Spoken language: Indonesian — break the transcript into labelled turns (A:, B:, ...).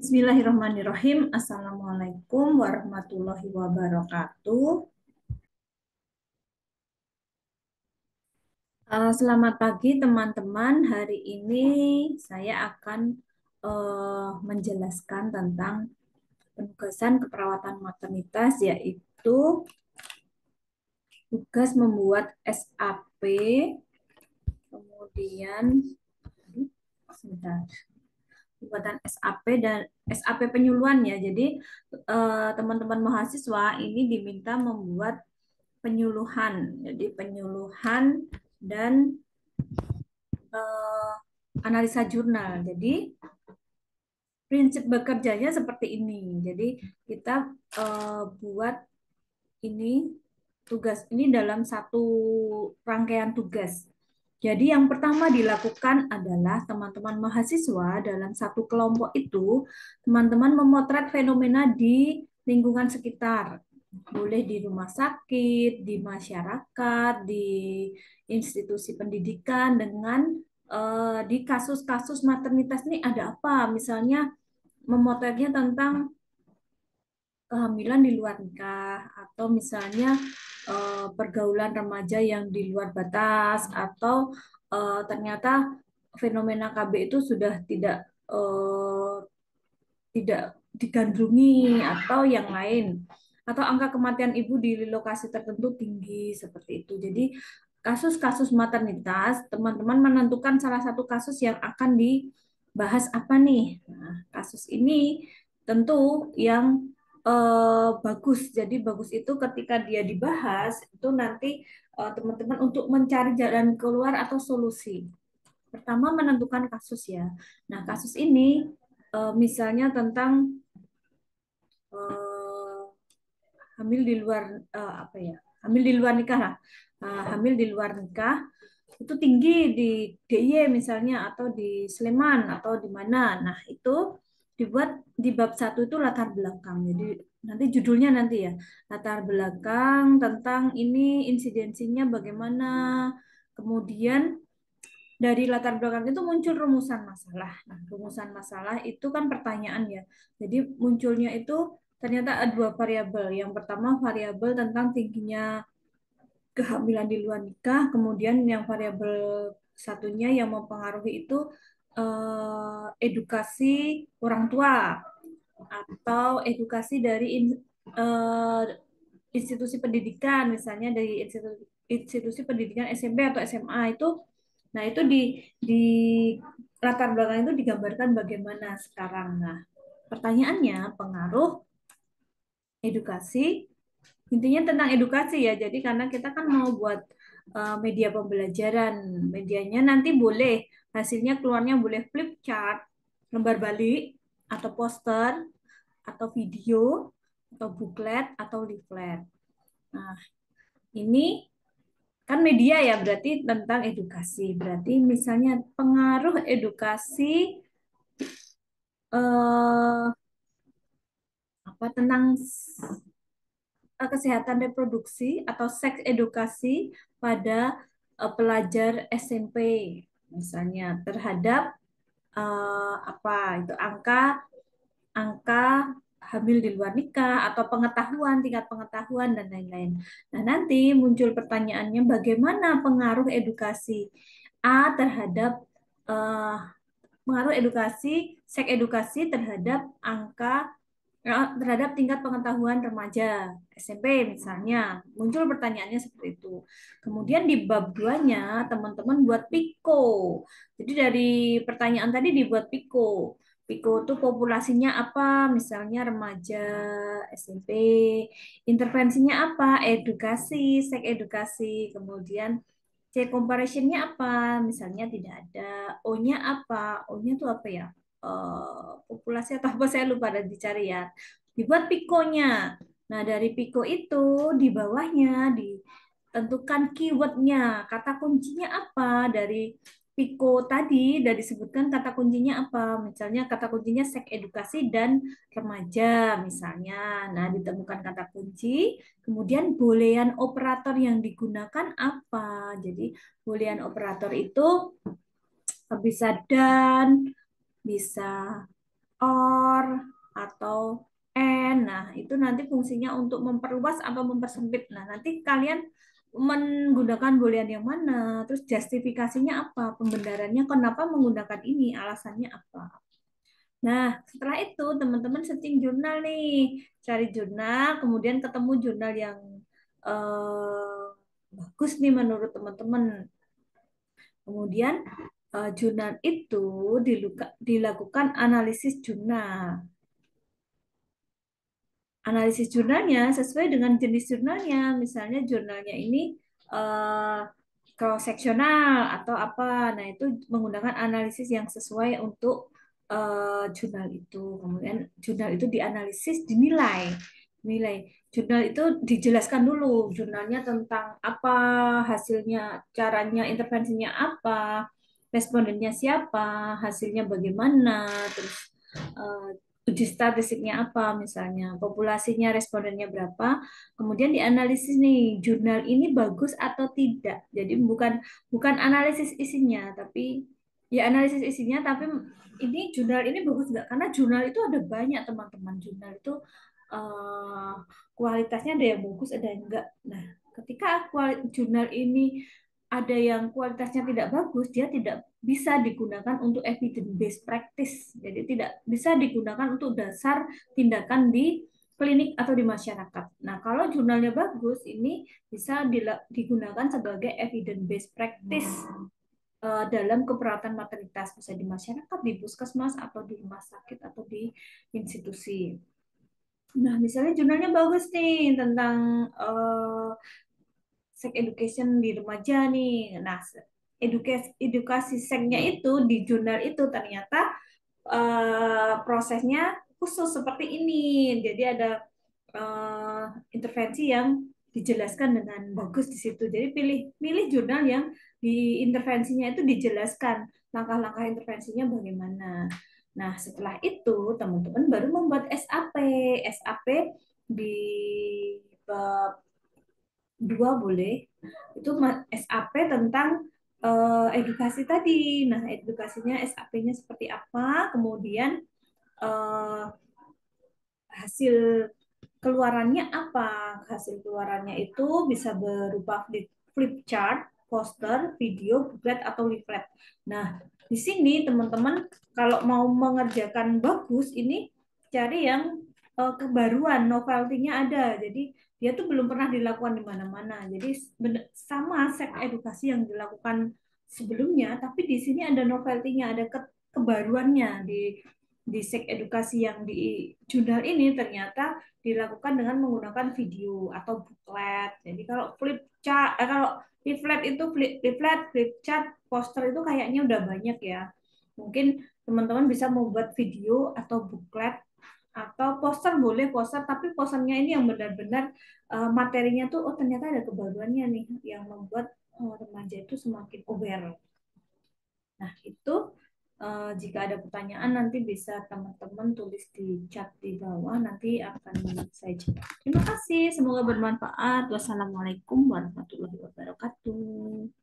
A: Bismillahirrahmanirrahim. Assalamualaikum warahmatullahi wabarakatuh. Selamat pagi teman-teman. Hari ini saya akan menjelaskan tentang penugasan keperawatan maternitas, yaitu tugas membuat SAP, kemudian sebentar, pembuatan SAP dan SAP penyuluhan ya. Jadi teman-teman mahasiswa ini diminta membuat penyuluhan. Jadi penyuluhan dan eh, analisa jurnal. Jadi prinsip bekerjanya seperti ini. Jadi kita buat ini tugas ini dalam satu rangkaian tugas. Jadi yang pertama dilakukan adalah teman-teman mahasiswa dalam satu kelompok itu, teman-teman memotret fenomena di lingkungan sekitar. Boleh di rumah sakit, di masyarakat, di institusi pendidikan dengan di kasus-kasus maternitas ini ada apa? Misalnya memotretnya tentang kehamilan di luar nikah atau misalnya pergaulan remaja yang di luar batas atau ternyata fenomena KB itu sudah tidak digandrungi atau yang lain atau angka kematian ibu di lokasi tertentu tinggi seperti itu. Jadi kasus-kasus maternitas teman-teman menentukan salah satu kasus yang akan dibahas apa nih. Nah, kasus ini tentu yang bagus. Jadi bagus itu ketika dia dibahas itu nanti teman-teman untuk mencari jalan keluar atau solusi. Pertama menentukan kasus ya. Nah, kasus ini misalnya tentang eh, hamil di luar apa ya? Hamil di luar nikah lah. Hamil di luar nikah itu tinggi di DIY misalnya atau di Sleman atau di mana. Nah, itu dibuat di bab satu itu latar belakang. Jadi nanti judulnya nanti ya, latar belakang tentang ini insidensinya bagaimana. Kemudian dari latar belakang itu muncul rumusan masalah. Nah, rumusan masalah itu kan pertanyaan ya. Jadi munculnya itu ternyata ada dua variabel. Yang pertama variabel tentang tingginya kehamilan di luar nikah, kemudian yang variabel satunya yang mempengaruhi itu edukasi orang tua atau edukasi dari eh, institusi pendidikan, misalnya dari institusi pendidikan SMP atau SMA itu. Nah, itu di latar belakang itu digambarkan bagaimana sekarang. Nah, pertanyaannya pengaruh edukasi, intinya tentang edukasi ya. Jadi karena kita kan mau buat media pembelajaran, medianya nanti boleh hasilnya keluarnya boleh flip chart, lembar balik, atau poster, atau video, atau booklet, atau leaflet. Nah, ini kan media ya, berarti tentang edukasi. Berarti misalnya pengaruh edukasi eh, apa tentang kesehatan reproduksi atau seks edukasi pada pelajar SMP misalnya terhadap apa itu angka angka hamil di luar nikah atau pengetahuan tingkat pengetahuan dan lain-lain. Nah, nanti muncul pertanyaannya bagaimana pengaruh edukasi A terhadap eh, pengaruh edukasi seks edukasi terhadap angka terhadap tingkat pengetahuan remaja SMP misalnya. Muncul pertanyaannya seperti itu. Kemudian di bab 2-nya teman-teman buat Piko. Jadi dari pertanyaan tadi dibuat Piko. Piko itu populasinya apa? Misalnya remaja SMP. Intervensinya apa? Edukasi, seks edukasi. Kemudian C comparison-nya apa? Misalnya tidak ada. O-nya apa? O-nya itu apa ya? Populasi atau apa saya lupa dan dicari ya. Dibuat pikonya. Nah, dari piko itu di bawahnya ditentukan keywordnya, kata kuncinya apa dari piko tadi, dari disebutkan kata kuncinya apa. Misalnya kata kuncinya seks edukasi dan remaja misalnya. Nah, ditemukan kata kunci, kemudian boolean operator yang digunakan apa. Jadi boolean operator itu bisa dan, bisa or atau and. Nah, itu nanti fungsinya untuk memperluas atau mempersempit. Nah, nanti kalian menggunakan boolean yang mana, terus justifikasinya apa, pembenarannya kenapa menggunakan ini, alasannya apa. Nah, setelah itu teman-teman searching jurnal nih, cari jurnal, kemudian ketemu jurnal yang eh, bagus nih menurut teman-teman. Kemudian jurnal itu dilakukan analisis jurnal. Analisis jurnalnya sesuai dengan jenis jurnalnya. Misalnya jurnalnya ini eh, cross sectional atau apa. Nah, itu menggunakan analisis yang sesuai untuk jurnal itu. Kemudian jurnal itu dianalisis, dinilai. Nilai. Jurnal itu dijelaskan dulu jurnalnya tentang apa, hasilnya, caranya, intervensinya apa, respondennya siapa, hasilnya bagaimana, terus eh, uji statistiknya apa, misalnya populasinya, respondennya berapa, kemudian dianalisis nih jurnal ini bagus atau tidak. Jadi bukan bukan analisis isinya, tapi ya analisis isinya, tapi ini jurnal ini bagus nggak? Karena jurnal itu ada banyak teman-teman. Jurnal itu eh, kualitasnya ada yang bagus, ada yang enggak. Nah, ketika jurnal ini ada yang kualitasnya tidak bagus, dia tidak bisa digunakan untuk evidence based practice. Jadi tidak bisa digunakan untuk dasar tindakan di klinik atau di masyarakat. Nah, kalau jurnalnya bagus, ini bisa digunakan sebagai evidence based practice dalam keperawatan maternitas, bisa di masyarakat, di puskesmas atau di rumah sakit atau di institusi. Nah, misalnya jurnalnya bagus nih tentang sex education di remaja nih. Nah, edukasi seksnya itu di jurnal itu ternyata prosesnya khusus seperti ini. Jadi ada uh, intervensi yang dijelaskan dengan bagus di situ. Jadi pilih jurnal yang di intervensinya itu dijelaskan langkah-langkah intervensinya bagaimana. Nah, setelah itu teman-teman baru membuat SAP. SAP di bab 2 boleh. Itu SAP tentang edukasi tadi. Nah, edukasinya SAP-nya seperti apa, kemudian eh, hasil keluarannya apa? Hasil keluarannya itu bisa berupa flip chart, poster, video, booklet, atau leaflet. Nah, di sini teman-teman kalau mau mengerjakan bagus, ini cari yang kebaruan, novelty-nya ada. Jadi dia tuh belum pernah dilakukan di mana-mana. Jadi sama seks edukasi yang dilakukan sebelumnya, tapi di sini ada novelty-nya, ada kebaruannya di seks edukasi yang di jurnal ini ternyata dilakukan dengan menggunakan video atau booklet. Jadi kalau flip chart, kalau leaflet itu leaflet, flip chart, poster itu kayaknya udah banyak ya. Mungkin teman-teman bisa membuat video atau booklet atau poster, boleh poster, tapi posternya ini yang benar-benar materinya tuh oh ternyata ada kebaruannya nih yang membuat remaja itu semakin aware. Nah, itu jika ada pertanyaan nanti bisa teman-teman tulis di chat di bawah, nanti akan saya jawab. Terima kasih, semoga bermanfaat. Wassalamualaikum warahmatullahi wabarakatuh.